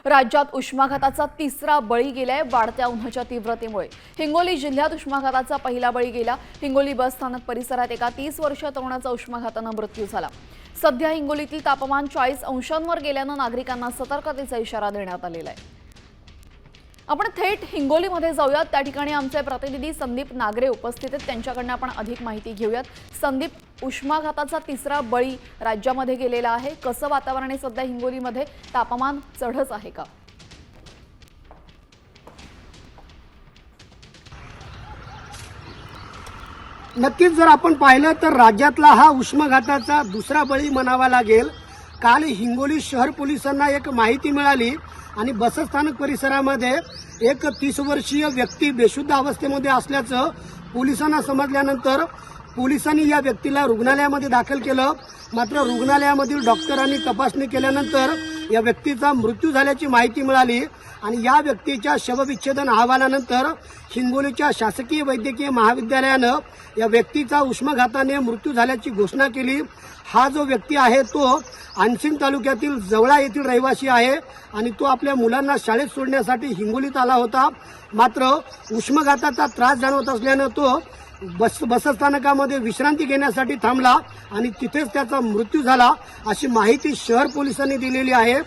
राज्यात उष्माघाताचा तिसरा बळी गेलाय वाढत्या उन्हाच्या तीव्रतेमुळे। हिंगोली जिल्ह्यात उष्माघाताचा पहिला बळी गेला। हिंगोली बस स्थानक परिसरात एका 30 वर्षीय तरुणाचा उष्माघाताने मृत्यू झाला। सध्या हिंगोलीतील तापमान 40 अंशांवर गेल्याने नागरिकांना सतर्कतेचा इशारा देण्यात आलेला आहे। आपण थेट हिंगोलीमध्ये जाऊयात। त्या ठिकाणी आमचे प्रतिनिधी संदीप नागरे उपस्थित आहेत, त्यांच्याकडून आपण अधिक माहिती घेऊयात। संदीप, उष्माघाताचा तिसरा बळी राज्यामध्ये गेलेला आहे, कसं वातावरण आहे सध्या हिंगोलीमध्ये? तापमान चढच आहे का? नक्कीच जर आपण पाहिलं तर राज्यातला हा उष्माघाताचा दुसरा बळी म्हणावा लागेल। काल हिंगोली शहर पोलिसांना एक माहिती मिळाली आणि बसस्थानक परिसरामध्ये एक 30 वर्षीय व्यक्ती बेशुद्ध अवस्थेमध्ये असल्याचं पोलिसांना समजल्यानंतर पोलिसांनी या व्यक्तीला रुग्णालयामध्ये दाखल केलं। मात्र रुग्णालयामधील डॉक्टरांनी तपासणी केल्यानंतर या व्यक्तीचा मृत्यू झाल्याची माहिती मिळाली आणि या व्यक्तीच्या शवविच्छेदन अहवालानंतर हिंगोलीच्या शासकीय वैद्यकीय महाविद्यालयानं या व्यक्तीचा उष्माघाताने मृत्यू झाल्याची घोषणा केली। हा जो व्यक्ती आहे तो अनसिंग तालुक्यातील जवळा येथील रहिवासी आहे आणि तो आपल्या मुलांना शाळेत सोडण्यासाठी हिंगोलीत आला होता। मात्र उष्माघाताचा त्रास जाणवत असल्यानं तो बसस्थानकामध्ये विश्रांती घेण्यासाठी थांबला आणि तिथेच त्याचा मृत्यू झाला, अशी माहिती शहर पोलिसांनी दिलेली आहे।